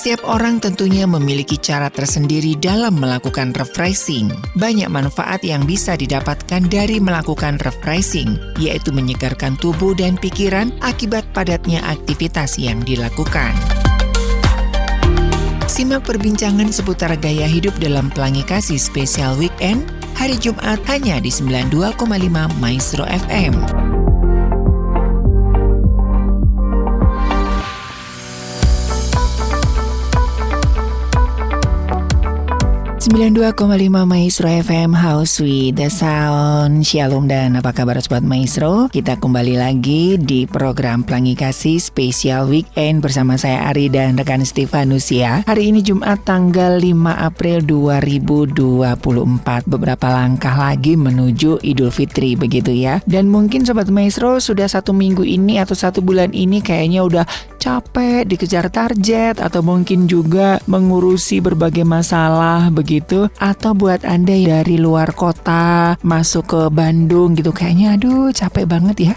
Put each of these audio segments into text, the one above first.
Setiap orang tentunya memiliki cara tersendiri dalam melakukan refreshing. Banyak manfaat yang bisa didapatkan dari melakukan refreshing, yaitu menyegarkan tubuh dan pikiran akibat padatnya aktivitas yang dilakukan. Simak perbincangan seputar gaya hidup dalam Pelangi Kasih Spesial Weekend hari Jumat hanya di 92,5 Maestro FM. 92,5 Maestro FM, House with the Sound. Shalom dan apa kabar Sobat Maestro? Kita kembali lagi di program Pelangi Kasih Spesial Weekend bersama saya Ari dan rekan Stefanus ya. Hari ini Jumat tanggal 5 April 2024. Beberapa langkah lagi menuju Idul Fitri begitu ya. Dan mungkin Sobat Maestro sudah 1 minggu ini atau 1 bulan ini kayaknya udah capek dikejar target atau mungkin juga mengurusi berbagai masalah begitu. Atau buat Anda dari luar kota masuk ke Bandung gitu, kayaknya aduh capek banget ya.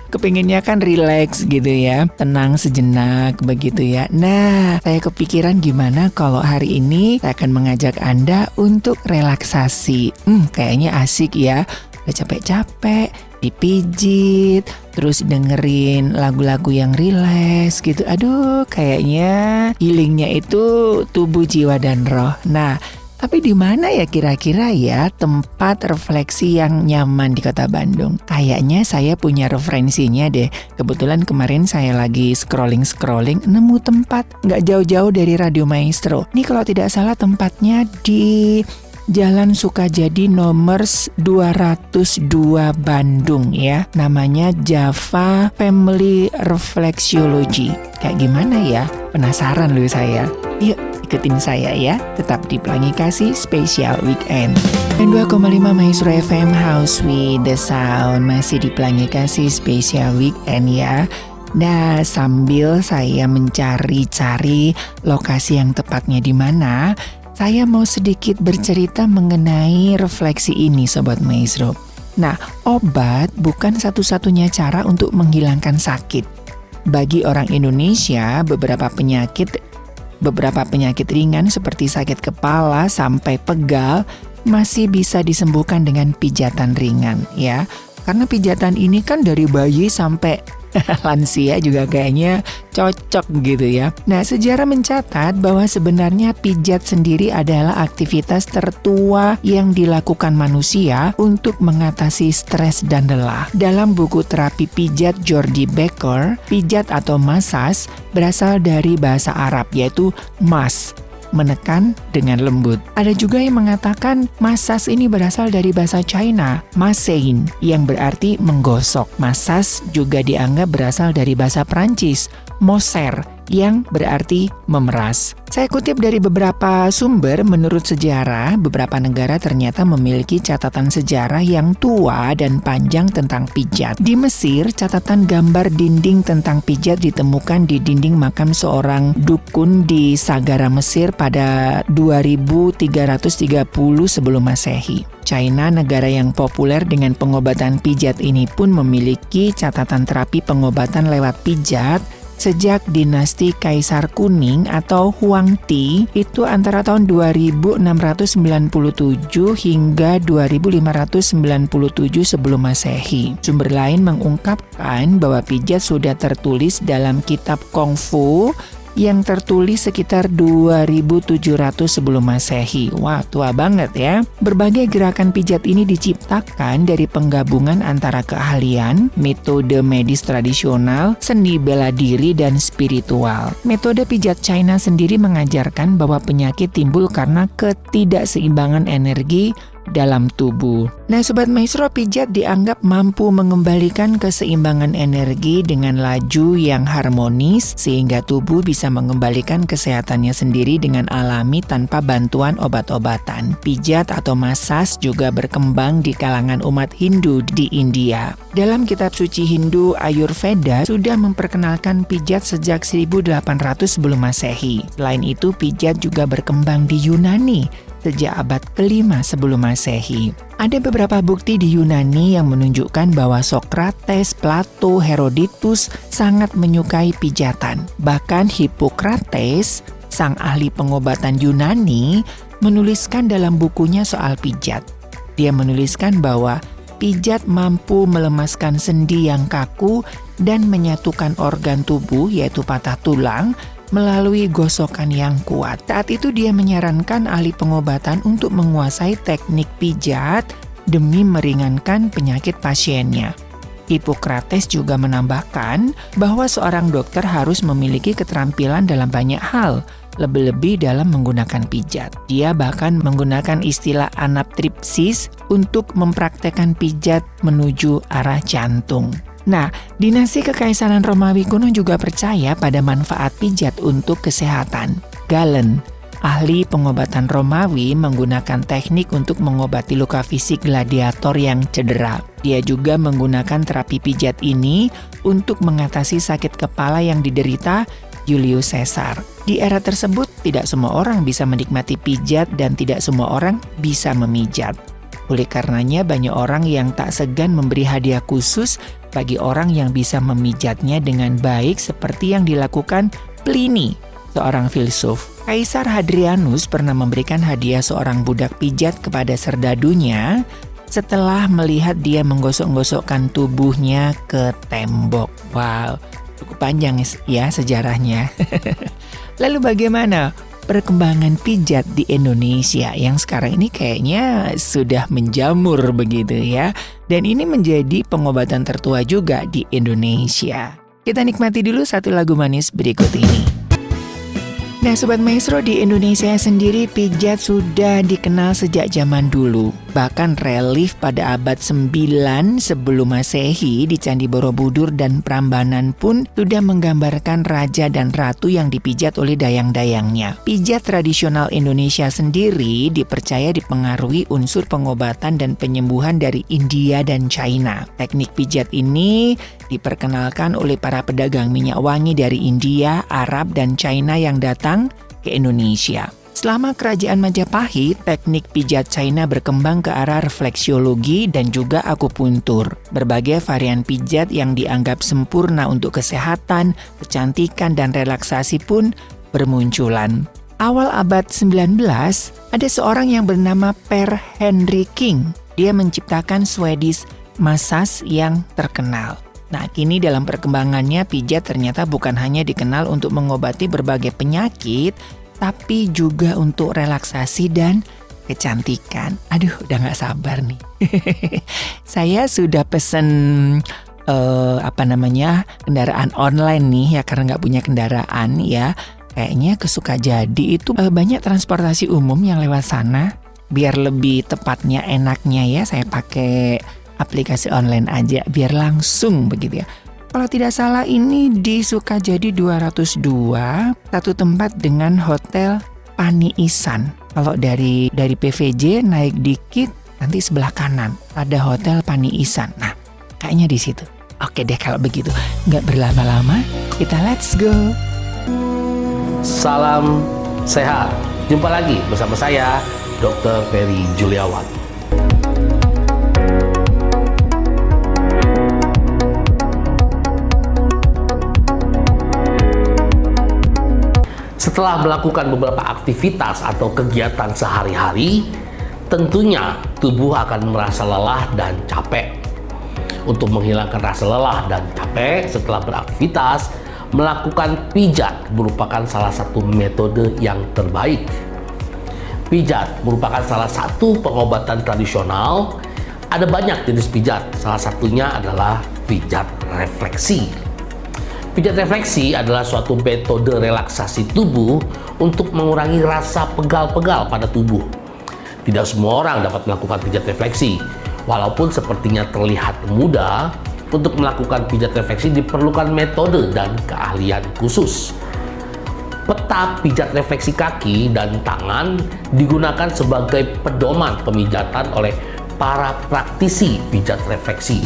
Kepinginnya kan relax gitu ya, tenang sejenak begitu ya. Nah, saya kepikiran gimana kalau hari ini saya akan mengajak Anda untuk relaksasi. Kayaknya asik ya. Udah capek-capek, dipijit, terus dengerin lagu-lagu yang rileks gitu. Aduh, kayaknya healingnya itu tubuh, jiwa, dan roh. Nah, tapi di mana ya kira-kira ya tempat refleksi yang nyaman di Kota Bandung? Kayaknya saya punya referensinya deh. Kebetulan kemarin saya lagi scrolling, nemu tempat nggak jauh-jauh dari Radio Maestro. Ini kalau tidak salah tempatnya di Jalan Sukajadi nomor 202 Bandung ya. Namanya Java Family Reflexiology. Kayak gimana ya? Penasaran loh saya. Yuk ikutin saya ya. Tetap di Pelangi Kasih Spesial Weekend. Dan 2,5 Maestro FM, House with the Sound. Masih di Pelangi Kasih Spesial Weekend ya. Nah, sambil saya mencari-cari lokasi yang tepatnya di mana, saya mau sedikit bercerita mengenai refleksi ini Sobat Maestro. Nah, obat bukan satu-satunya cara untuk menghilangkan sakit. Bagi orang Indonesia, beberapa penyakit ringan seperti sakit kepala sampai pegal masih bisa disembuhkan dengan pijatan ringan ya. Karena pijatan ini kan dari bayi sampai lansia juga kayaknya cocok gitu ya. Nah, sejarah mencatat bahwa sebenarnya pijat sendiri adalah aktivitas tertua yang dilakukan manusia untuk mengatasi stres dan lelah. Dalam buku terapi pijat Jordi Becker, pijat atau massage berasal dari bahasa Arab yaitu mas, menekan dengan lembut. Ada juga yang mengatakan massage ini berasal dari bahasa China, massein, yang berarti menggosok. Massage juga dianggap berasal dari bahasa Prancis, moser, yang berarti memeras. Saya kutip dari beberapa sumber, menurut sejarah, beberapa negara ternyata memiliki catatan sejarah yang tua dan panjang tentang pijat. Di Mesir, catatan gambar dinding tentang pijat ditemukan di dinding makam seorang dukun di Sagara, Mesir pada 2330 sebelum Masehi. China, negara yang populer dengan pengobatan pijat ini pun memiliki catatan terapi pengobatan lewat pijat sejak dinasti Kaisar Kuning atau Huangti itu antara tahun 2697 hingga 2597 sebelum Masehi. Sumber lain mengungkapkan bahwa pijat sudah tertulis dalam kitab Kungfu yang tertulis sekitar 2700 sebelum Masehi. Wah, tua banget ya. Berbagai gerakan pijat ini diciptakan dari penggabungan antara keahlian, metode medis tradisional, seni bela diri, dan spiritual. Metode pijat China sendiri mengajarkan bahwa penyakit timbul karena ketidakseimbangan energi dalam tubuh. Nah, Sobat Maestro, pijat dianggap mampu mengembalikan keseimbangan energi dengan laju yang harmonis sehingga tubuh bisa mengembalikan kesehatannya sendiri dengan alami tanpa bantuan obat-obatan. Pijat atau massage juga berkembang di kalangan umat Hindu di India. Dalam kitab suci Hindu Ayurveda sudah memperkenalkan pijat sejak 1800 sebelum Masehi. Selain itu, pijat juga berkembang di Yunani sejak abad ke-5 sebelum Masehi. Ada beberapa bukti di Yunani yang menunjukkan bahwa Sokrates, Plato, Herodotus sangat menyukai pijatan. Bahkan Hippocrates, sang ahli pengobatan Yunani, menuliskan dalam bukunya soal pijat. Dia menuliskan bahwa pijat mampu melemaskan sendi yang kaku dan menyatukan organ tubuh yaitu patah tulang melalui gosokan yang kuat. Saat itu dia menyarankan ahli pengobatan untuk menguasai teknik pijat demi meringankan penyakit pasiennya. Hippocrates juga menambahkan bahwa seorang dokter harus memiliki keterampilan dalam banyak hal, lebih-lebih dalam menggunakan pijat. Dia bahkan menggunakan istilah anaptripsis untuk mempraktekkan pijat menuju arah jantung. Nah, dinasti Kekaisaran Romawi kuno juga percaya pada manfaat pijat untuk kesehatan. Galen, ahli pengobatan Romawi, menggunakan teknik untuk mengobati luka fisik gladiator yang cedera. Dia juga menggunakan terapi pijat ini untuk mengatasi sakit kepala yang diderita Julius Caesar. Di era tersebut, tidak semua orang bisa menikmati pijat dan tidak semua orang bisa memijat. Oleh karenanya, banyak orang yang tak segan memberi hadiah khusus bagi orang yang bisa memijatnya dengan baik seperti yang dilakukan Pliny, seorang filsuf. Kaisar Hadrianus pernah memberikan hadiah seorang budak pijat kepada serdadunya setelah melihat dia menggosok-gosokkan tubuhnya ke tembok. Wow, cukup panjang ya sejarahnya. Lalu bagaimana perkembangan pijat di Indonesia yang sekarang ini kayaknya sudah menjamur begitu ya. Dan ini menjadi pengobatan tertua juga di Indonesia. Kita nikmati dulu satu lagu manis berikut ini. Nah Sobat Maestro, di Indonesia sendiri pijat sudah dikenal sejak zaman dulu. Bahkan relief pada abad 9 sebelum Masehi di Candi Borobudur dan Prambanan pun sudah menggambarkan raja dan ratu yang dipijat oleh dayang-dayangnya. Pijat tradisional Indonesia sendiri dipercaya dipengaruhi unsur pengobatan dan penyembuhan dari India dan China. Teknik pijat ini diperkenalkan oleh para pedagang minyak wangi dari India, Arab, dan China yang datang ke Indonesia. Selama kerajaan Majapahit, teknik pijat China berkembang ke arah refleksiologi dan juga akupuntur. Berbagai varian pijat yang dianggap sempurna untuk kesehatan, kecantikan, dan relaksasi pun bermunculan. Awal abad 19, ada seorang yang bernama Per Henry King. Dia menciptakan Swedish massage yang terkenal. Nah, kini dalam perkembangannya pijat ternyata bukan hanya dikenal untuk mengobati berbagai penyakit, tapi juga untuk relaksasi dan kecantikan. Aduh, udah gak sabar nih. Saya sudah pesen kendaraan online nih ya, karena gak punya kendaraan ya. Kayaknya ke Sukajadi itu banyak transportasi umum yang lewat sana. Biar lebih tepatnya enaknya ya, saya pakai aplikasi online aja biar langsung begitu ya. Kalau tidak salah ini di Sukajadi 202, satu tempat dengan hotel Pani Isan. Kalau dari PVJ naik dikit nanti sebelah kanan ada hotel Pani Isan. Nah, kayaknya di situ. Oke deh kalau begitu. Nggak berlama-lama, kita let's go. Salam sehat. Jumpa lagi bersama saya Dr. Ferry Juliawan. Setelah melakukan beberapa aktivitas atau kegiatan sehari-hari, tentunya tubuh akan merasa lelah dan capek. Untuk menghilangkan rasa lelah dan capek setelah beraktivitas, melakukan pijat merupakan salah satu metode yang terbaik. Pijat merupakan salah satu pengobatan tradisional. Ada banyak jenis pijat, salah satunya adalah pijat refleksi. Pijat refleksi adalah suatu metode relaksasi tubuh untuk mengurangi rasa pegal-pegal pada tubuh. Tidak semua orang dapat melakukan pijat refleksi. Walaupun sepertinya terlihat mudah, untuk melakukan pijat refleksi diperlukan metode dan keahlian khusus. Peta pijat refleksi kaki dan tangan digunakan sebagai pedoman pemijatan oleh para praktisi pijat refleksi.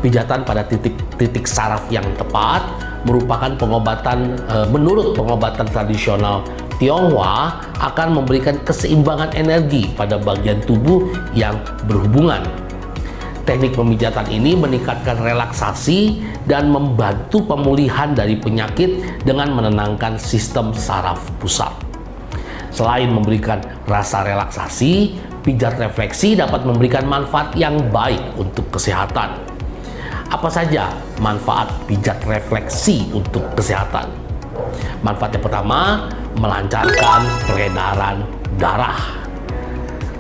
Pijatan pada titik saraf yang tepat merupakan pengobatan menurut pengobatan tradisional Tionghoa akan memberikan keseimbangan energi pada bagian tubuh yang berhubungan. Teknik pemijatan ini meningkatkan relaksasi dan membantu pemulihan dari penyakit dengan menenangkan sistem saraf pusat. Selain memberikan rasa relaksasi, pijat refleksi dapat memberikan manfaat yang baik untuk kesehatan. Apa saja manfaat pijat refleksi untuk kesehatan? Manfaat yang pertama, melancarkan peredaran darah.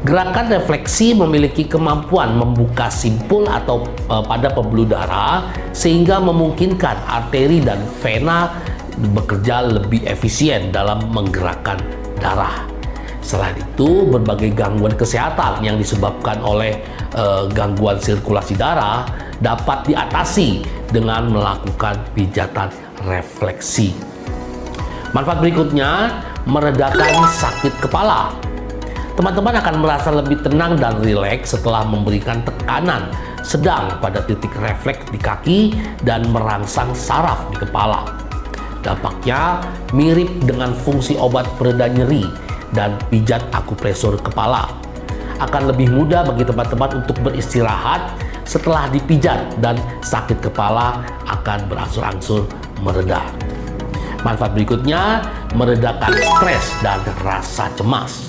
Gerakan refleksi memiliki kemampuan membuka simpul atau pada pembuluh darah sehingga memungkinkan arteri dan vena bekerja lebih efisien dalam menggerakkan darah. Selain itu, berbagai gangguan kesehatan yang disebabkan oleh gangguan sirkulasi darah dapat diatasi dengan melakukan pijatan refleksi. Manfaat berikutnya, meredakan sakit kepala. Teman-teman akan merasa lebih tenang dan rileks setelah memberikan tekanan sedang pada titik refleks di kaki dan merangsang saraf di kepala. Dampaknya mirip dengan fungsi obat pereda nyeri dan pijat akupresur kepala. Akan lebih mudah bagi teman-teman untuk beristirahat setelah dipijat dan sakit kepala akan berangsur-angsur mereda. Manfaat berikutnya, meredakan stres dan rasa cemas.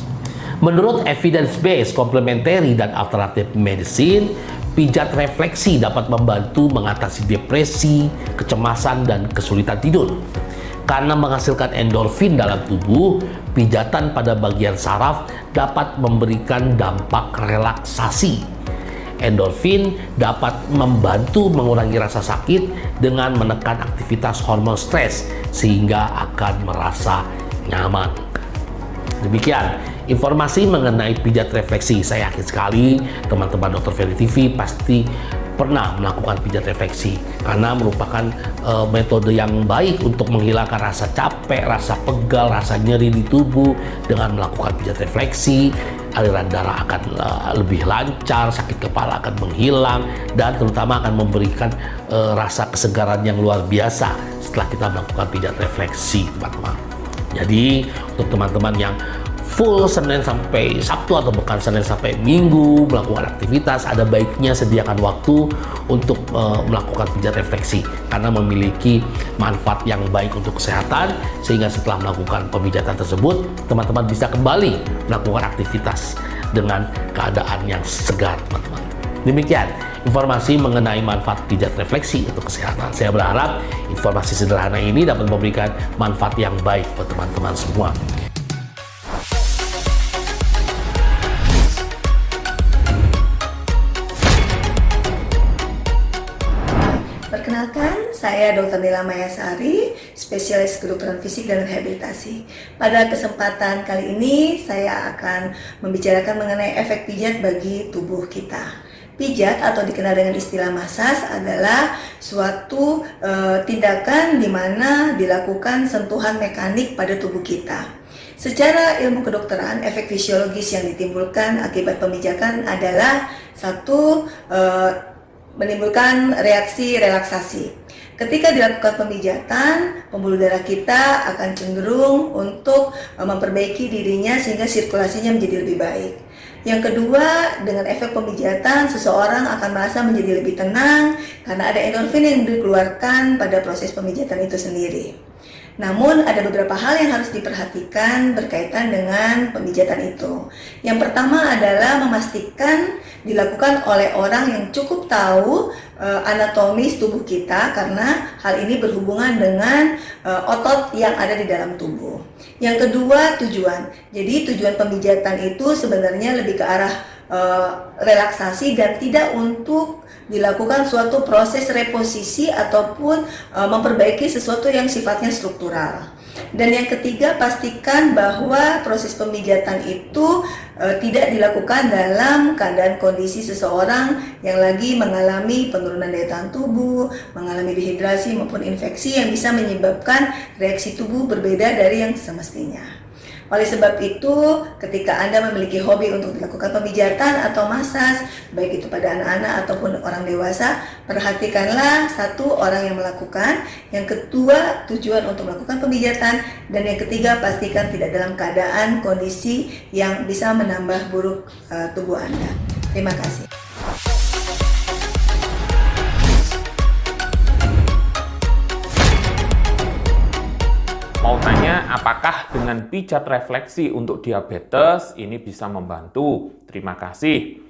Menurut evidence-based complementary dan alternative medicine, pijat refleksi dapat membantu mengatasi depresi, kecemasan, dan kesulitan tidur. Karena menghasilkan endorfin dalam tubuh, pijatan pada bagian saraf dapat memberikan dampak relaksasi. Endorfin dapat membantu mengurangi rasa sakit dengan menekan aktivitas hormon stres sehingga akan merasa nyaman. Demikian informasi mengenai pijat refleksi. Saya yakin sekali teman-teman Dr. Ferry TV pasti pernah melakukan pijat refleksi karena merupakan metode yang baik untuk menghilangkan rasa capek, rasa pegal, rasa nyeri di tubuh. Dengan melakukan pijat refleksi, aliran darah akan lebih lancar, sakit kepala akan menghilang, dan terutama akan memberikan rasa kesegaran yang luar biasa setelah kita melakukan pijat refleksi, teman-teman. Jadi untuk teman-teman yang full Senin sampai Sabtu atau bahkan Senin sampai Minggu melakukan aktivitas, ada baiknya sediakan waktu untuk melakukan pijat refleksi karena memiliki manfaat yang baik untuk kesehatan, sehingga setelah melakukan pemijatan tersebut teman-teman bisa kembali melakukan aktivitas dengan keadaan yang segar, teman-teman. Demikian informasi mengenai manfaat pijat refleksi untuk kesehatan. Saya berharap informasi sederhana ini dapat memberikan manfaat yang baik buat teman-teman semua. Perkenalkan, saya Dr. Nila Mayasari, spesialis kedokteran fisik dan rehabilitasi. Pada kesempatan kali ini, saya akan membicarakan mengenai efek pijat bagi tubuh kita. Pijat atau dikenal dengan istilah masas adalah suatu tindakan di mana dilakukan sentuhan mekanik pada tubuh kita. Secara ilmu kedokteran, efek fisiologis yang ditimbulkan akibat pemijatan adalah satu, menimbulkan reaksi relaksasi. Ketika dilakukan pemijatan, pembuluh darah kita akan cenderung untuk memperbaiki dirinya sehingga sirkulasinya menjadi lebih baik. Yang kedua, dengan efek pemijatan, seseorang akan merasa menjadi lebih tenang karena ada endorfin yang dikeluarkan pada proses pemijatan itu sendiri. Namun ada beberapa hal yang harus diperhatikan berkaitan dengan pemijatan itu. Yang pertama adalah memastikan dilakukan oleh orang yang cukup tahu anatomis tubuh kita, karena hal ini berhubungan dengan otot yang ada di dalam tubuh. Yang kedua, tujuan. Jadi tujuan pemijatan itu sebenarnya lebih ke arah relaksasi dan tidak untuk dilakukan suatu proses reposisi ataupun memperbaiki sesuatu yang sifatnya struktural. Dan yang ketiga, pastikan bahwa proses pemijatan itu tidak dilakukan dalam keadaan kondisi seseorang yang lagi mengalami penurunan daya tahan tubuh, mengalami dehidrasi maupun infeksi yang bisa menyebabkan reaksi tubuh berbeda dari yang semestinya. Oleh sebab itu, ketika Anda memiliki hobi untuk dilakukan pemijatan atau masas, baik itu pada anak-anak ataupun orang dewasa, perhatikanlah satu orang yang melakukan, yang kedua tujuan untuk melakukan pemijatan, dan yang ketiga pastikan tidak dalam keadaan kondisi yang bisa menambah buruk tubuh Anda. Terima kasih. Mau tanya, apakah dengan pijat refleksi untuk diabetes ini bisa membantu? Terima kasih.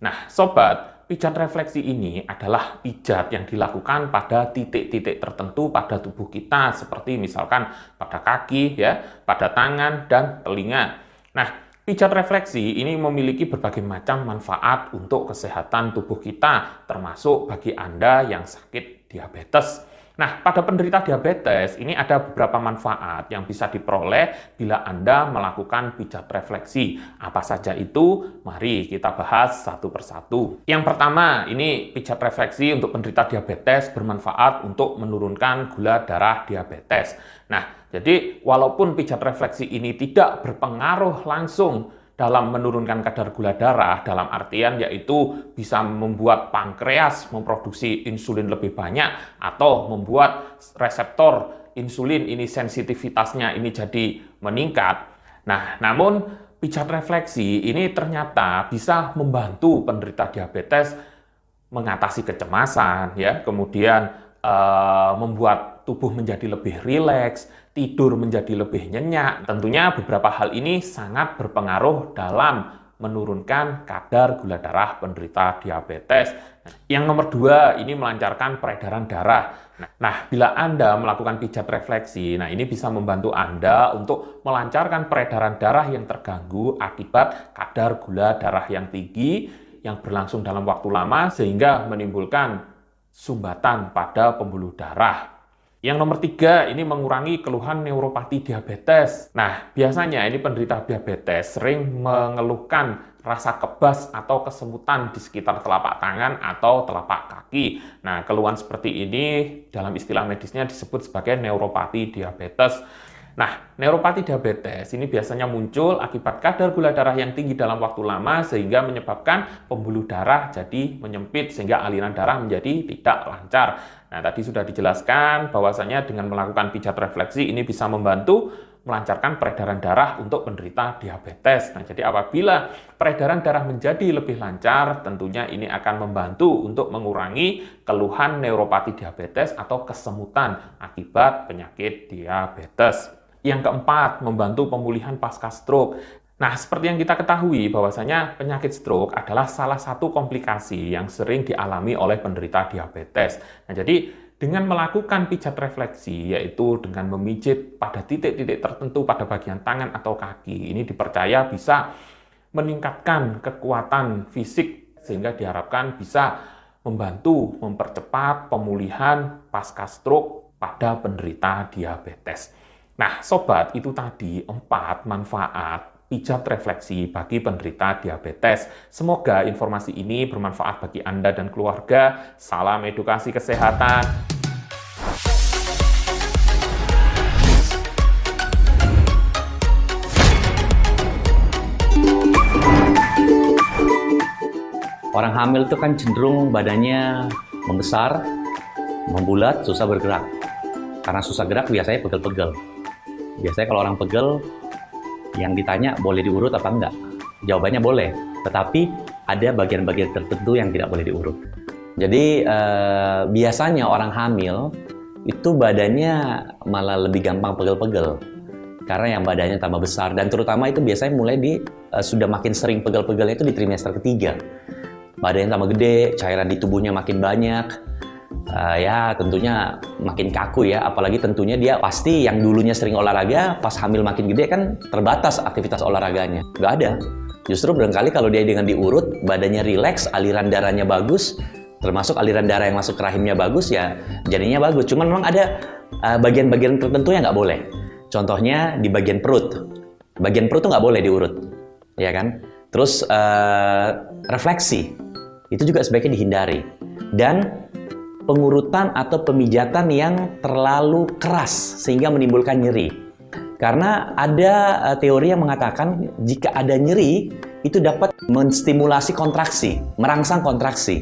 Nah, sobat, pijat refleksi ini adalah pijat yang dilakukan pada titik-titik tertentu pada tubuh kita, seperti misalkan pada kaki, ya, pada tangan, dan telinga. Nah, pijat refleksi ini memiliki berbagai macam manfaat untuk kesehatan tubuh kita, termasuk bagi Anda yang sakit diabetes. Nah, pada penderita diabetes, ini ada beberapa manfaat yang bisa diperoleh bila Anda melakukan pijat refleksi. Apa saja itu? Mari kita bahas satu persatu. Yang pertama, ini pijat refleksi untuk penderita diabetes bermanfaat untuk menurunkan gula darah diabetes. Nah, jadi walaupun pijat refleksi ini tidak berpengaruh langsung dalam menurunkan kadar gula darah, dalam artian yaitu bisa membuat pankreas memproduksi insulin lebih banyak atau membuat reseptor insulin ini sensitivitasnya ini jadi meningkat. Nah, namun pijat refleksi ini ternyata bisa membantu penderita diabetes mengatasi kecemasan, ya, kemudian membuat tubuh menjadi lebih rileks, tidur menjadi lebih nyenyak. Tentunya beberapa hal ini sangat berpengaruh dalam menurunkan kadar gula darah penderita diabetes. Yang nomor 2, ini melancarkan peredaran darah. Nah, bila Anda melakukan pijat refleksi, nah ini bisa membantu Anda untuk melancarkan peredaran darah yang terganggu akibat kadar gula darah yang tinggi yang berlangsung dalam waktu lama sehingga menimbulkan sumbatan pada pembuluh darah. Yang nomor 3, ini mengurangi keluhan neuropati diabetes. Nah, biasanya ini penderita diabetes sering mengeluhkan rasa kebas atau kesemutan di sekitar telapak tangan atau telapak kaki. Nah, keluhan seperti ini dalam istilah medisnya disebut sebagai neuropati diabetes. Nah, neuropati diabetes ini biasanya muncul akibat kadar gula darah yang tinggi dalam waktu lama sehingga menyebabkan pembuluh darah jadi menyempit sehingga aliran darah menjadi tidak lancar. Nah, tadi sudah dijelaskan bahwasanya dengan melakukan pijat refleksi ini bisa membantu melancarkan peredaran darah untuk penderita diabetes. Nah, jadi apabila peredaran darah menjadi lebih lancar, tentunya ini akan membantu untuk mengurangi keluhan neuropati diabetes atau kesemutan akibat penyakit diabetes. Yang keempat, membantu pemulihan pasca stroke. Nah, seperti yang kita ketahui bahwasanya penyakit stroke adalah salah satu komplikasi yang sering dialami oleh penderita diabetes. Nah, jadi dengan melakukan pijat refleksi, yaitu dengan memijit pada titik-titik tertentu pada bagian tangan atau kaki, ini dipercaya bisa meningkatkan kekuatan fisik sehingga diharapkan bisa membantu mempercepat pemulihan pasca stroke pada penderita diabetes. Nah, sobat, itu tadi 4 manfaat pijat refleksi bagi penderita diabetes. Semoga informasi ini bermanfaat bagi Anda dan keluarga. Salam edukasi kesehatan. Orang hamil itu kan cenderung badannya membesar, membulat, susah bergerak. Karena susah gerak biasanya pegel-pegel. Biasanya kalau orang pegel, yang ditanya boleh diurut apa enggak? Jawabannya boleh, tetapi ada bagian-bagian tertentu yang tidak boleh diurut. Jadi biasanya orang hamil itu badannya malah lebih gampang pegel-pegel. Karena yang badannya tambah besar, dan terutama itu biasanya mulai sudah makin sering pegel-pegelnya itu di trimester ketiga. Badannya tambah gede, cairan di tubuhnya makin banyak. Ya tentunya makin kaku ya, apalagi tentunya dia pasti yang dulunya sering olahraga, pas hamil makin gede kan terbatas aktivitas olahraganya, nggak ada. Justru barangkali kalau dia dengan diurut, badannya rileks, aliran darahnya bagus, termasuk aliran darah yang masuk ke rahimnya bagus ya, jadinya bagus. Cuman memang ada bagian-bagian tertentu yang nggak boleh. Contohnya di bagian perut tuh nggak boleh diurut, ya kan? Terus refleksi, itu juga sebaiknya dihindari. Dan pengurutan atau pemijatan yang terlalu keras sehingga menimbulkan nyeri. Karena ada teori yang mengatakan jika ada nyeri, itu dapat menstimulasi kontraksi, merangsang kontraksi.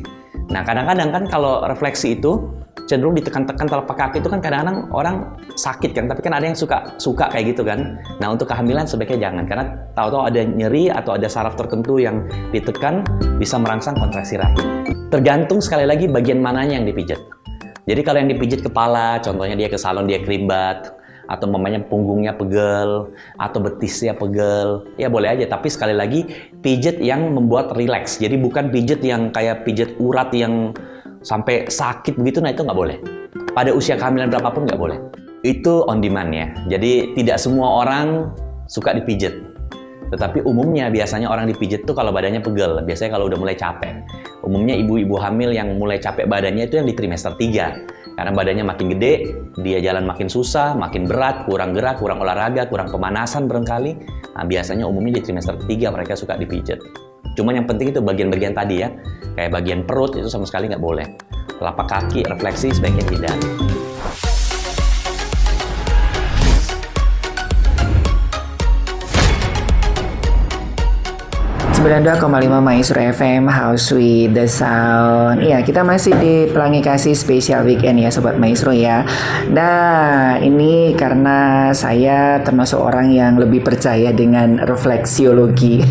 Nah, kadang-kadang kan kalau refleksi itu cenderung ditekan-tekan telapak kaki itu kan kadang-kadang orang sakit kan, tapi kan ada yang suka kayak gitu kan. Nah, untuk kehamilan sebaiknya jangan, karena tahu-tahu ada nyeri atau ada saraf tertentu yang ditekan bisa merangsang kontraksi rahim. Tergantung sekali lagi bagian mananya yang dipijat. Jadi kalau yang dipijit kepala, contohnya dia ke salon dia kerimbat, atau mamanya punggungnya pegel, atau betisnya pegel, ya boleh aja. Tapi sekali lagi, pijit yang membuat rileks. Jadi bukan pijit yang kayak pijit urat yang sampai sakit begitu, nah itu nggak boleh. Pada usia kehamilan berapapun nggak boleh. Itu on demand ya. Jadi tidak semua orang suka dipijit. Tetapi umumnya biasanya orang dipijit tuh kalau badannya pegel. Biasanya kalau udah mulai capek. Umumnya ibu-ibu hamil yang mulai capek badannya itu yang di trimester 3. Karena badannya makin gede, dia jalan makin susah, makin berat, kurang gerak, kurang olahraga, kurang pemanasan barangkali. Nah, biasanya umumnya di trimester 3 mereka suka dipijit. Cuman yang penting itu bagian-bagian tadi ya. Kayak bagian perut itu sama sekali nggak boleh. Telapak kaki, refleksi sebaiknya tidak. 92,5 Maestro FM, House with the Sound. Iya, kita masih di Pelangi Kasih Spesial Weekend ya Sobat Maestro ya. Nah, ini karena saya termasuk orang yang lebih percaya dengan refleksiologi.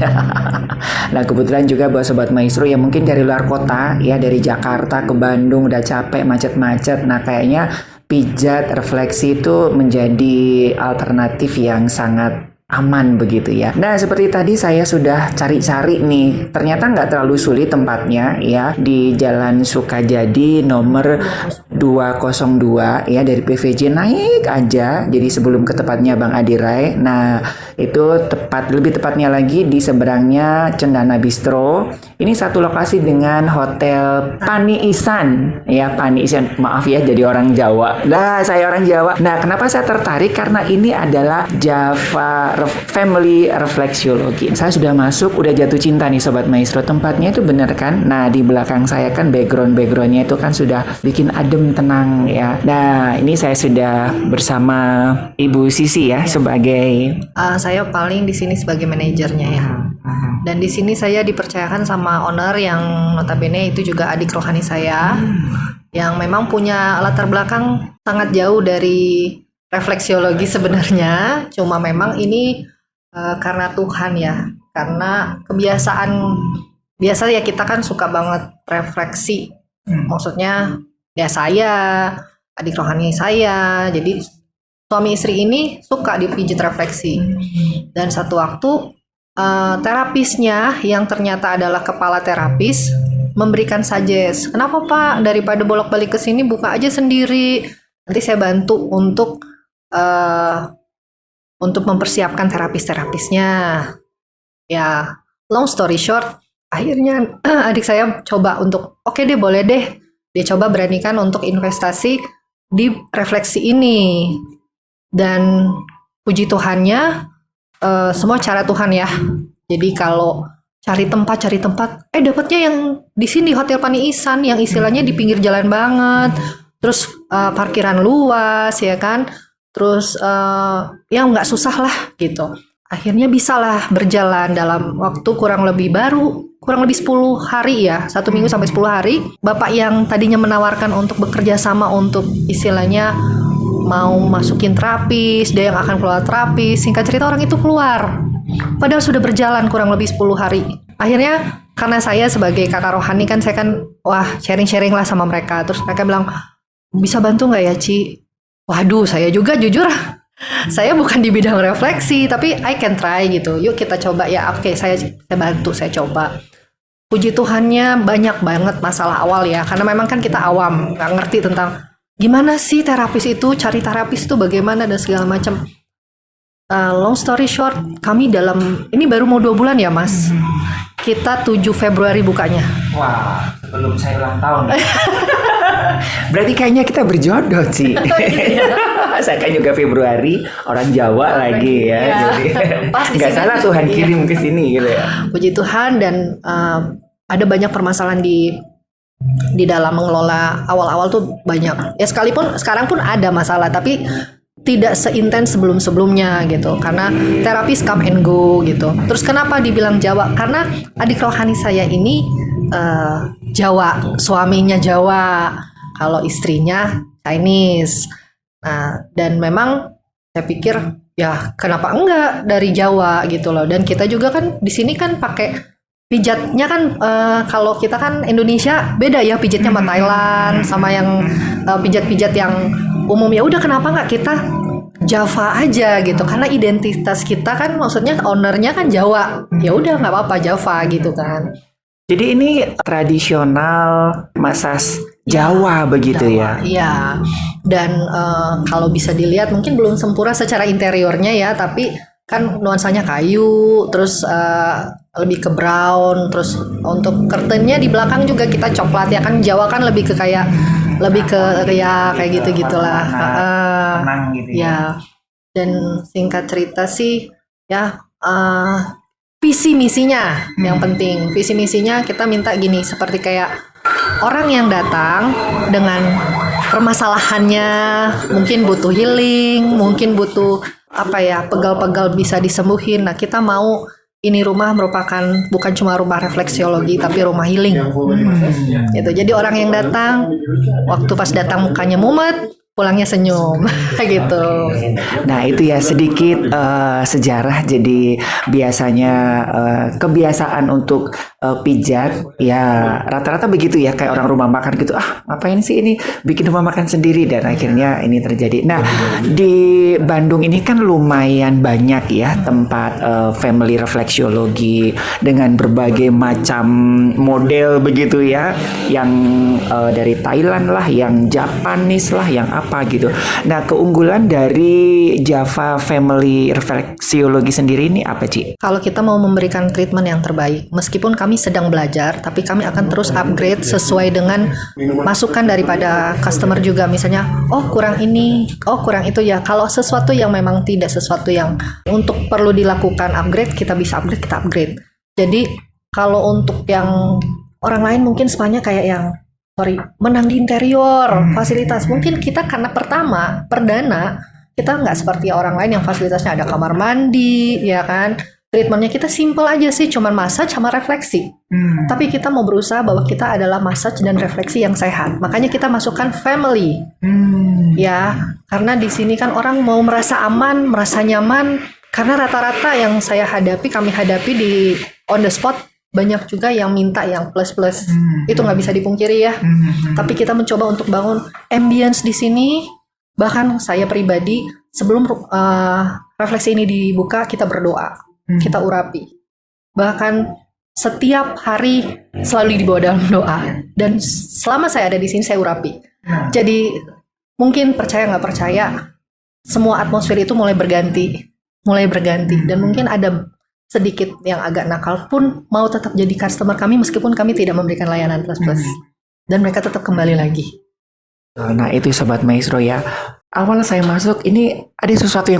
Nah, kebetulan juga buat Sobat Maestro yang mungkin dari luar kota ya, dari Jakarta ke Bandung udah capek macet-macet. Nah, kayaknya pijat refleksi itu menjadi alternatif yang sangat aman begitu ya. Nah, seperti tadi saya sudah cari-cari nih, ternyata nggak terlalu sulit tempatnya ya, di Jalan Sukajadi nomor 202 ya, dari PVJ naik aja, jadi sebelum ke tempatnya Bang Adirai. Nah, itu lebih tepatnya lagi di seberangnya Cendana Bistro. Ini satu lokasi dengan Hotel Pani Isan ya, Pani Isan. Maaf ya jadi orang Jawa. Nah, saya orang Jawa. Nah, kenapa saya tertarik? Karena ini adalah Java Family Refleksiologi. Saya sudah masuk, udah jatuh cinta nih Sobat Maestro. Tempatnya itu bener kan? Nah, di belakang saya kan backgroundnya itu kan sudah bikin adem tenang ya. Nah, ini saya sudah bersama Ibu Sisi ya, sebagai saya paling di sini sebagai manajernya ya. Dan di sini saya dipercayakan sama owner yang notabene itu juga adik rohani saya, yang memang punya latar belakang sangat jauh dari refleksiologi sebenarnya. Cuma memang ini karena Tuhan ya, karena kebiasaan biasa ya, kita kan suka banget refleksi. Maksudnya ya saya, adik rohani saya, jadi suami istri ini suka dipijit refleksi. Dan satu waktu terapisnya yang ternyata adalah kepala terapis memberikan suggest, kenapa Pak daripada bolak-balik ke sini buka aja sendiri, nanti saya bantu untuk mempersiapkan terapis-terapisnya. Ya, long story short, akhirnya adik saya coba untuk oke deh, boleh deh, dia coba beranikan untuk investasi di refleksi ini. Dan puji Tuhannya, semua cara Tuhan ya. Jadi kalau cari tempat dapatnya yang di sini Hotel Pani Isan, yang istilahnya di pinggir jalan banget, terus parkiran luas ya kan, terus ya nggak susah lah gitu. Akhirnya bisa lah berjalan dalam waktu kurang lebih 10 hari ya, 1 minggu sampai 10 hari. Bapak yang tadinya menawarkan untuk bekerja sama untuk istilahnya mau masukin terapis, dia yang akan keluar terapis, singkat cerita orang itu keluar. Padahal sudah berjalan kurang lebih 10 hari. Akhirnya karena saya sebagai kakak rohani kan, saya kan sharing-sharing lah sama mereka. Terus mereka bilang, bisa bantu nggak ya Ci? Waduh, saya juga jujur, saya bukan di bidang refleksi, tapi I can try gitu. Yuk kita coba ya. Oke, saya bantu, saya coba. Puji Tuhannya banyak banget masalah awal ya, karena memang kan kita awam, nggak ngerti tentang gimana sih terapis itu, cari terapis itu bagaimana dan segala macam. Long story short, kami ini baru mau 2 bulan ya Mas. Kita 7 Februari bukanya. wah, sebelum saya ulang tahun. Berarti kayaknya kita berjodoh sih. Saya kan juga Februari, orang Jawa lagi ya. Jadi nggak salah Tuhan kirim ke sini gitu ya. Puji Tuhan. Dan ada banyak permasalahan di dalam mengelola awal-awal tuh banyak. Ya sekalipun sekarang pun ada masalah, tapi tidak seintens sebelum-sebelumnya gitu, karena terapis come and go gitu. Terus kenapa dibilang Jawa? Karena adik rohani saya ini Jawa, suaminya Jawa, kalau istrinya Chinese. Nah, dan memang saya pikir ya kenapa enggak dari Jawa gitu loh. Dan kita juga kan di sini kan pakai pijatnya kan kalau kita kan Indonesia beda ya pijatnya sama Thailand sama yang pijat-pijat yang umum. Ya udah kenapa nggak kita Java aja gitu, karena identitas kita kan maksudnya ownernya kan Jawa, ya udah nggak apa-apa Java gitu kan. Jadi ini tradisional massage Jawa begitu ya? Iya, dan kalau bisa dilihat mungkin belum sempurna secara interiornya ya, tapi kan nuansanya kayu, terus lebih ke brown, terus untuk curtainnya di belakang juga kita coklat ya kan. Jawa kan lebih ke kayak lebih ke ya kayak gitu gitulah. Tenang gitu Ya, dan singkat cerita sih ya visi misinya yang penting. Visi misinya kita minta gini, seperti kayak orang yang datang dengan permasalahannya, mungkin butuh healing, mungkin butuh apa ya, pegal-pegal bisa disembuhin. Nah, kita mau ini rumah merupakan bukan cuma rumah refleksiologi tapi rumah healing. Gitu. Jadi orang yang datang waktu pas datang mukanya mumet, pulangnya senyum gitu. Nah itu ya sedikit sejarah. Jadi biasanya kebiasaan untuk pijat ya rata-rata begitu ya, kayak orang rumah makan gitu, ngapain sih ini bikin rumah makan sendiri, dan akhirnya ini terjadi. Nah di Bandung ini kan lumayan banyak ya tempat family refleksiologi dengan berbagai macam model begitu ya, yang dari Thailand lah, yang Japanese lah, yang apa gitu. Nah keunggulan dari Java Family Refleksiologi sendiri ini apa Ci? Kalau kita mau memberikan treatment yang terbaik, meskipun kami sedang belajar, tapi kami akan terus upgrade sesuai dengan masukan daripada customer juga. Misalnya, kurang ini, kurang itu ya. Kalau sesuatu yang memang tidak sesuatu yang untuk perlu dilakukan upgrade, kita bisa upgrade, kita upgrade. Jadi kalau untuk yang orang lain mungkin semuanya kayak yang menang di interior, fasilitas. Mungkin kita karena perdana, kita nggak seperti orang lain yang fasilitasnya ada kamar mandi, ya kan. Treatmentnya kita simple aja sih, cuman massage sama refleksi. Tapi kita mau berusaha bahwa kita adalah massage dan refleksi yang sehat. Makanya kita masukkan family. Ya, karena di sini kan orang mau merasa aman, merasa nyaman. Karena rata-rata yang kami hadapi di on the spot, banyak juga yang minta yang plus-plus. Itu nggak bisa dipungkiri ya. Tapi kita mencoba untuk bangun ambience di sini. Bahkan saya pribadi sebelum refleksi ini dibuka, kita berdoa, kita urapi. Bahkan setiap hari selalu dibawa dalam doa. Dan selama saya ada di sini, saya urapi. Jadi mungkin percaya nggak percaya, semua atmosfer itu mulai berganti. Dan mungkin ada sedikit yang agak nakal pun mau tetap jadi customer kami meskipun kami tidak memberikan layanan plus-plus. Dan mereka tetap kembali lagi. Nah itu Sobat Maestro ya. Awal saya masuk ini ada sesuatu yang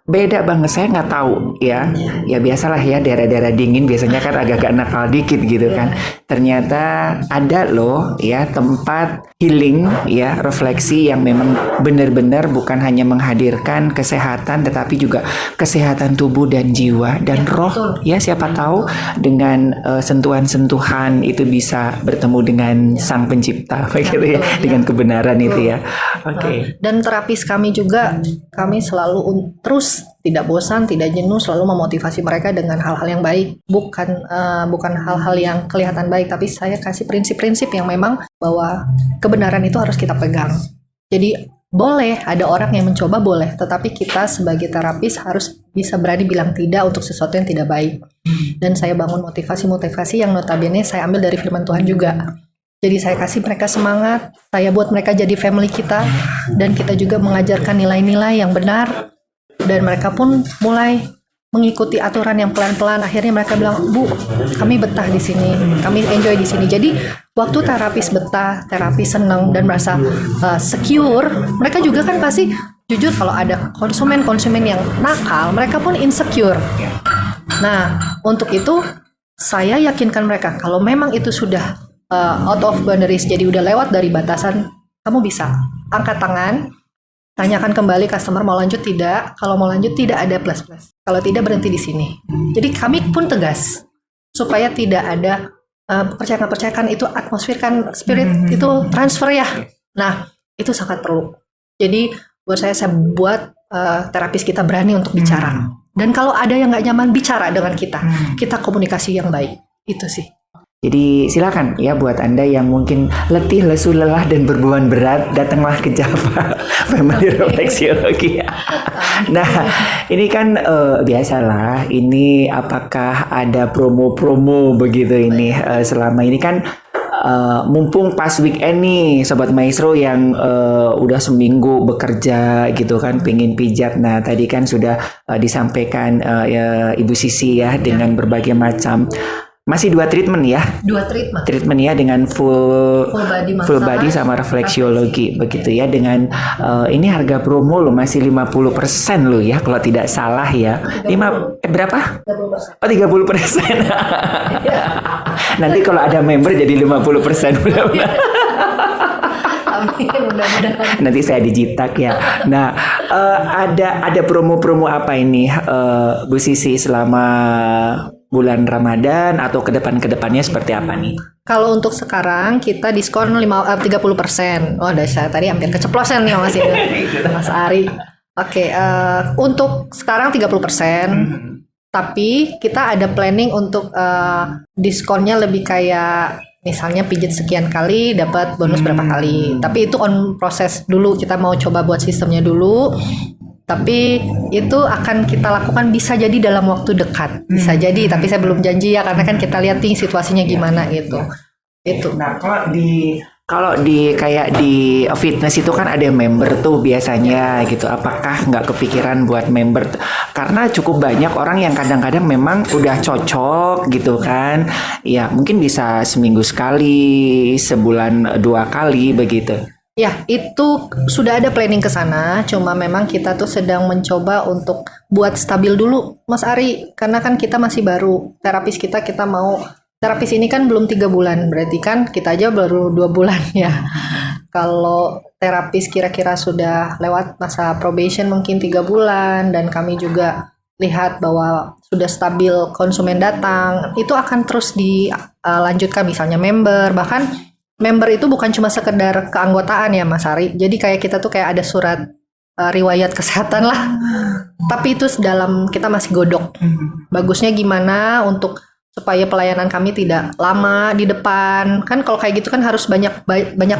beda banget, saya nggak tahu ya biasalah ya, daerah-daerah dingin biasanya kan agak-agak nakal dikit gitu kan. Ternyata ada loh ya tempat healing ya, refleksi yang memang benar-benar bukan hanya menghadirkan kesehatan tetapi juga kesehatan tubuh dan jiwa dan roh. Betul. Ya siapa tahu dengan sentuhan-sentuhan itu bisa bertemu dengan Sang Pencipta begitu ya, dengan kebenaran itu ya. Oke. Dan terapis kami juga, kami selalu terus tidak bosan, tidak jenuh, selalu memotivasi mereka dengan hal-hal yang baik, bukan hal-hal yang kelihatan baik, tapi saya kasih prinsip-prinsip yang memang bahwa kebenaran itu harus kita pegang. Jadi boleh ada orang yang mencoba, boleh, tetapi kita sebagai terapis harus bisa berani bilang tidak untuk sesuatu yang tidak baik. Dan saya bangun motivasi-motivasi yang notabene saya ambil dari firman Tuhan juga. Jadi saya kasih mereka semangat, saya buat mereka jadi family kita, dan kita juga mengajarkan nilai-nilai yang benar, dan mereka pun mulai mengikuti aturan yang pelan-pelan. Akhirnya mereka bilang, Bu, kami betah di sini, kami enjoy di sini. Jadi waktu terapis betah, terapis senang dan merasa secure, mereka juga kan pasti jujur kalau ada konsumen yang nakal, mereka pun insecure. Nah, untuk itu saya yakinkan mereka kalau memang itu sudah out of boundaries, jadi udah lewat dari batasan, kamu bisa angkat tangan, tanyakan kembali customer mau lanjut tidak. Kalau mau lanjut tidak ada plus-plus. Kalau tidak berhenti di sini. Jadi kami pun tegas supaya tidak ada percakapan itu atmosfer kan spirit itu transfer ya. Nah itu sangat perlu. Jadi buat saya buat terapis kita berani untuk bicara. Dan kalau ada yang nggak nyaman bicara dengan kita komunikasi yang baik. Itu sih. Jadi silakan ya buat Anda yang mungkin letih, lesu, lelah dan berbeban berat, datanglah ke Java Family Refleksiologi. Nah, ini kan biasalah. Ini apakah ada promo-promo begitu ini selama ini kan mumpung pas weekend nih Sobat Maestro yang udah seminggu bekerja gitu kan pengen pijat. Nah tadi kan sudah disampaikan Ibu Sisi ya dengan berbagai macam. Masih 2 treatment ya? 2 treatment. Treatment ya dengan full body sama refleksiologi begitu ya dengan ini harga promo loh masih 50% loh ya kalau tidak salah ya. 30%. Berapa? 30%. Oh 30%. Nanti kalau ada member jadi 50% mudah-mudahan. Nanti saya dijitak ya. Nah, ada promo-promo apa ini Bu Sisi selama bulan Ramadan atau kedepannya seperti apa nih? Kalau untuk sekarang kita diskon 30%. Oh, saya tadi hampir keceplosan nih Mas Ari. Oke, untuk sekarang 30%. Tapi kita ada planning untuk diskonnya lebih kayak misalnya pijit sekian kali dapat bonus berapa kali. Tapi itu on proses dulu, kita mau coba buat sistemnya dulu. Tapi itu akan kita lakukan bisa jadi dalam waktu dekat. Bisa jadi, tapi saya belum janji ya karena kan kita lihat nih situasinya gimana gitu. Itu. Nah, kalau di kayak di fitness itu kan ada member tuh biasanya gitu. Apakah nggak kepikiran buat member? Karena cukup banyak orang yang kadang-kadang memang udah cocok gitu kan. Ya mungkin bisa seminggu sekali, sebulan 2 kali begitu. Ya itu sudah ada planning ke sana. Cuma memang kita tuh sedang mencoba untuk buat stabil dulu Mas Ari. Karena kan kita masih baru. Terapis kita mau terapis ini kan belum 3 bulan, berarti kan kita aja baru 2 bulan ya. Kalau terapis kira-kira sudah lewat masa probation mungkin 3 bulan dan kami juga lihat bahwa sudah stabil konsumen datang, itu akan terus dilanjutkan misalnya member. Bahkan member itu bukan cuma sekedar keanggotaan ya Mas Ari. Jadi kayak kita tuh kayak ada surat riwayat kesehatan lah. Tapi itu dalam kita masih godok. Bagusnya gimana untuk supaya pelayanan kami tidak lama di depan. Kan kalau kayak gitu kan harus banyak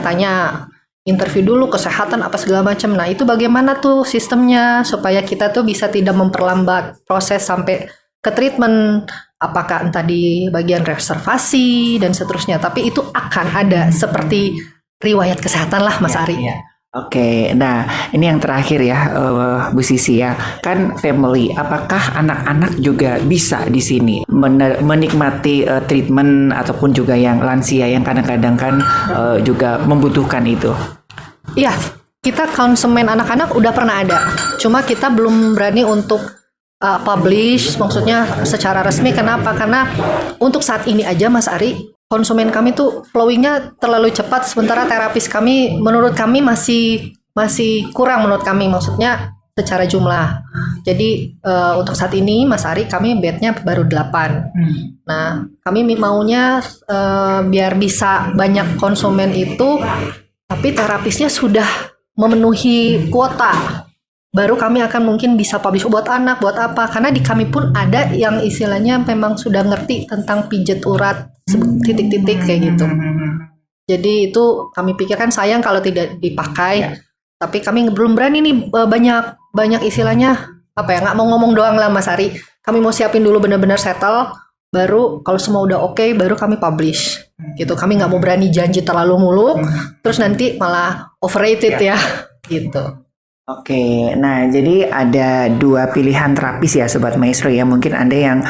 tanya. Interview dulu kesehatan apa segala macam. Nah, itu bagaimana tuh sistemnya supaya kita tuh bisa tidak memperlambat proses sampai ke treatment. Apakah entah di bagian reservasi dan seterusnya. Tapi itu akan ada seperti riwayat kesehatan lah Mas Ari. Ya. Oke, nah ini yang terakhir ya Bu Sisi ya, kan family, apakah anak-anak juga bisa di sini menikmati treatment ataupun juga yang lansia yang kadang-kadang kan juga membutuhkan itu? Iya, kita konsumen anak-anak udah pernah ada, cuma kita belum berani untuk publish, maksudnya secara resmi. Kenapa? Karena untuk saat ini aja Mas Ari, konsumen kami tuh flowingnya terlalu cepat, sementara terapis kami menurut kami masih kurang menurut kami, maksudnya secara jumlah. Jadi untuk saat ini Mas Ari kami bednya baru 8. Nah kami maunya biar bisa banyak konsumen itu, tapi terapisnya sudah memenuhi kuota. Baru kami akan mungkin bisa publish buat anak, buat apa. Karena di kami pun ada yang istilahnya memang sudah ngerti tentang pijet urat, titik-titik kayak gitu. Jadi itu kami pikirkan sayang kalau tidak dipakai. Tapi kami belum berani nih banyak istilahnya, apa ya, nggak mau ngomong doang lah Mas Ari. Kami mau siapin dulu benar-benar settle, baru kalau semua udah oke, baru kami publish. Gitu, kami nggak mau berani janji terlalu muluk, terus nanti malah overrated ya, gitu. Oke, nah jadi ada 2 pilihan terapis ya Sobat Maestro ya. Mungkin Anda yang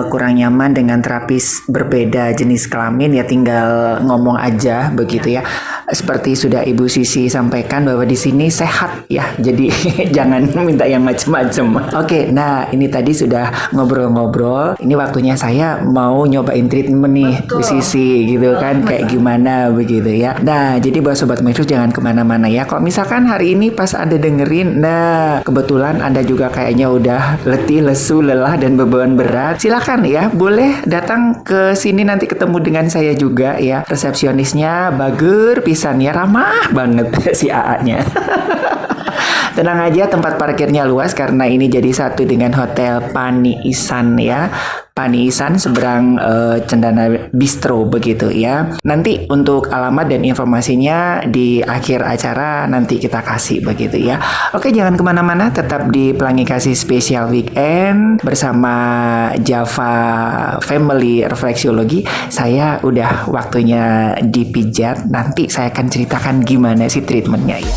kurang nyaman dengan terapis berbeda jenis kelamin ya tinggal ngomong aja begitu ya. seperti sudah Ibu Sisi sampaikan bahwa di sini sehat ya. Jadi jangan minta yang macam-macam. Oke, nah ini tadi sudah ngobrol-ngobrol. Ini waktunya saya mau nyobain treatment nih, Bu Sisi gitu kan, kayak gimana begitu ya. Nah, jadi buat Sobat Maestro jangan kemana-mana ya. Kalau misalkan hari ini pas Anda dengerin, nah kebetulan Anda juga kayaknya udah letih, lesu, lelah, dan beban berat, silakan ya, boleh datang ke sini nanti ketemu dengan saya juga ya. Resepsionisnya bager pisan ya, ramah banget si AA-nya. Tenang aja, tempat parkirnya luas karena ini jadi satu dengan Hotel Pani Isan ya. Pani Isan seberang Cendana Bistro begitu ya. Nanti untuk alamat dan informasinya di akhir acara nanti kita kasih begitu ya. Oke, jangan kemana-mana, tetap di Pelangi Kasih Spesial Weekend bersama Java Family Refleksiologi. Saya udah waktunya dipijat. Nanti saya akan ceritakan gimana sih treatmentnya ya.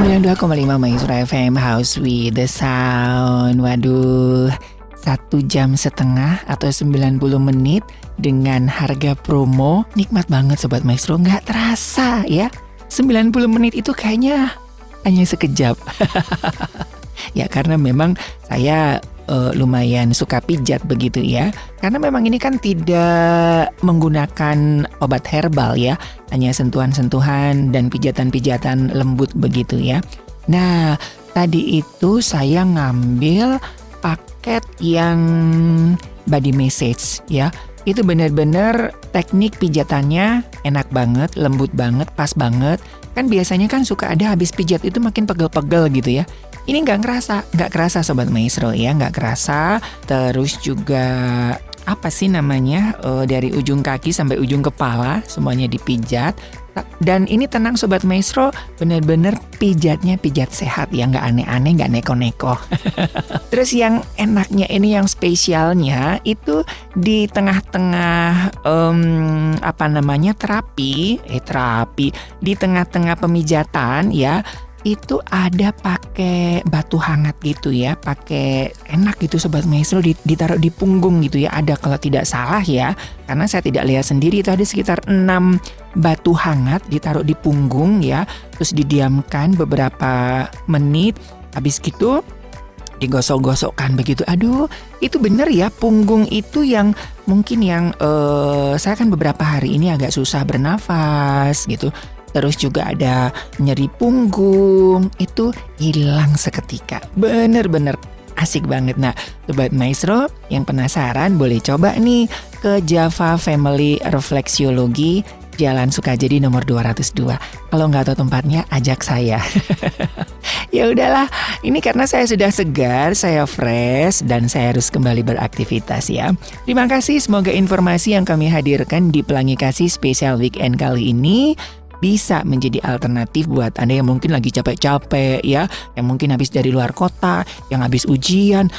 92,5 Maestro FM House with the Sound. Waduh, 1,5 jam atau 90 menit dengan harga promo. Nikmat banget Sobat Maestro, nggak terasa ya. 90 menit itu kayaknya hanya sekejap. Ya karena memang saya lumayan suka pijat begitu ya. Karena memang ini kan tidak menggunakan obat herbal ya. Hanya sentuhan-sentuhan dan pijatan-pijatan lembut begitu ya. Nah, tadi itu saya ngambil paket yang body massage ya. Itu benar-benar teknik pijatannya enak banget, lembut banget, pas banget. Kan biasanya kan suka ada habis pijat itu makin pegel-pegel gitu ya. Ini nggak kerasa Sobat Maestro ya, nggak kerasa. Terus juga apa sih namanya, dari ujung kaki sampai ujung kepala semuanya dipijat. Dan ini tenang Sobat Maestro, bener-bener pijatnya pijat sehat ya, nggak aneh-aneh, nggak neko-neko. Terus yang enaknya ini, yang spesialnya itu di tengah-tengah terapi di tengah-tengah pemijatan ya. Itu ada pakai batu hangat gitu ya, pakai enak gitu Sobat Maestro, ditaruh di punggung gitu ya. Ada kalau tidak salah ya, karena saya tidak lihat sendiri, itu ada sekitar 6 batu hangat ditaruh di punggung ya. Terus didiamkan beberapa menit, habis gitu digosok-gosokkan begitu. Aduh, itu bener ya, punggung itu yang mungkin yang saya kan beberapa hari ini agak susah bernafas gitu. Terus juga ada nyeri punggung, itu hilang seketika. Bener-bener asik banget. Nah, Sobat Maestro yang penasaran boleh coba nih ke Java Family Refleksiologi, Jalan Sukajadi nomor 202. Kalau nggak tahu tempatnya, ajak saya. Ya udahlah, ini karena saya sudah segar, saya fresh, dan saya harus kembali beraktivitas ya. Terima kasih, semoga informasi yang kami hadirkan di Pelangi Kasih Spesial Weekend kali ini bisa menjadi alternatif buat Anda yang mungkin lagi capek-capek ya, yang mungkin habis dari luar kota, yang habis ujian,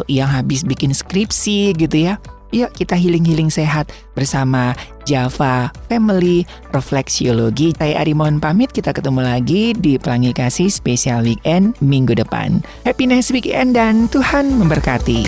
yang habis bikin skripsi gitu ya. Yuk kita healing-healing sehat bersama Java Family Refleksiologi. Saya Ari mohon pamit, kita ketemu lagi di Pelangi Kasih Spesial Weekend minggu depan. Happy nice weekend dan Tuhan memberkati.